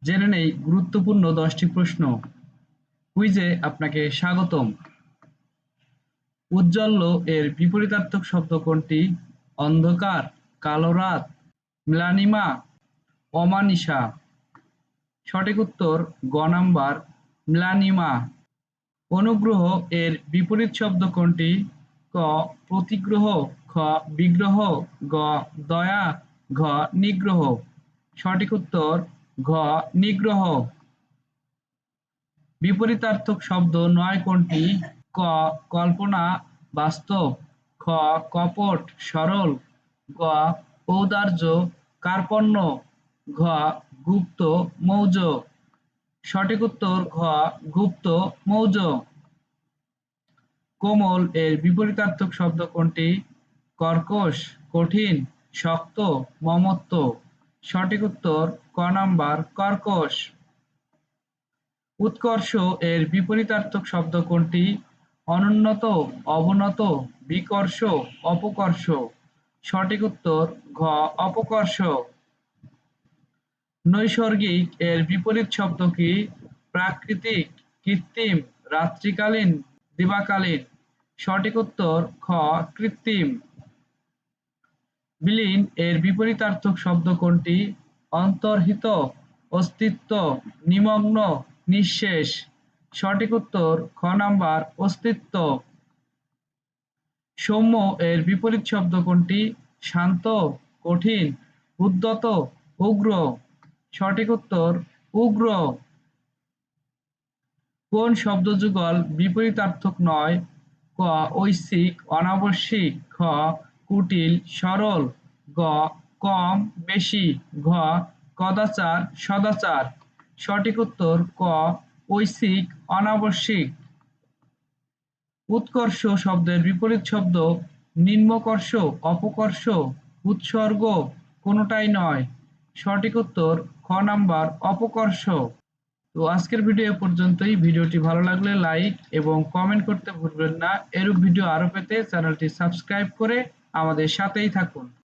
জেনে নেই গুরুত্বপূর্ণ 10টি প্রশ্ন। কুইজে আপনাকে স্বাগতম। উজ্জ্বল এর বিপরীতার্থক শব্দ কোনটি? অন্ধকার, কালো রাত, ম্লানিমা, অমানিশা। সঠিক উত্তর গ নাম্বার, ম্লানিমা। অনুগ্রহ এর বিপরীত শব্দ কোনটি? ক প্রতিগ্রহ, খ বিগ্রহ, গ দয়া, ঘ নিগ্রহ। সঠিক উত্তর ঘ নিগ্রহ। বিপরীতার্থক শব্দ নয় কোনটি? ক কল্পনা, বাস্তব, খ কপট, সরল, গ ঔদার্য, কার্পণ্য, ঘ গুপ্ত, মৌজ। সঠিক উত্তর ঘ গুপ্ত, মৌজ। কোমল এর বিপরীতার্থক শব্দ কোনটি? কর্কশ, কঠিন, শক্ত, মমত্ব। সঠিক উত্তর ক নাম্বার, কর্কশ। উৎকর্ষ এর বিপরীতার্থক শব্দ কোনটি? অনুন্নত, অবনত, বিকর্ষ, অপকর্ষ। সঠিক উত্তর ঘ অপকর্ষ। নৈসর্গিক এর বিপরীত শব্দ কি? প্রাকৃতিক, কৃত্রিম, রাত্রিকালীন, দিবাকালীন। সঠিক উত্তর খ কৃত্রিম। বিলীন এর বিপরীতার্থক শব্দ কোনটি? অন্তর্হিত, অস্তিত্ব, নিমগ্ন, নিঃশেষ। সঠিক উত্তর খ নাম্বার, অস্তিত্ব। সৌম্য এর বিপরীত শব্দ কোনটি? শান্ত, কঠিন, উদ্যত, উগ্র। সঠিক উত্তর উগ্র। কোন শব্দযুগল বিপরীতার্থক নয়? ক ঐচ্ছিক, অনাবশ্যিক, খ কুটিল, সরল, গ কম, বেশি, ঘ কদাচার, সদাচার। সঠিক উত্তর ক ঐচ্ছিক, অনাবশ্যিক। উৎকর্ষ শব্দের বিপরীত শব্দ? নিম্নকর্ষ, অপকর্ষ, উৎসর্গ, কোনোটাই নয়। সঠিক উত্তর খ নাম্বার, অপকর্ষ। তো আজকের ভিডিও এ পর্যন্তই। ভিডিওটি ভালো লাগলে লাইক এবং কমেন্ট করতে ভুলবেন না। এরূপ ভিডিও আরো পেতে চ্যানেলটি সাবস্ক্রাইব করে আমাদের সাথেই থাকুন।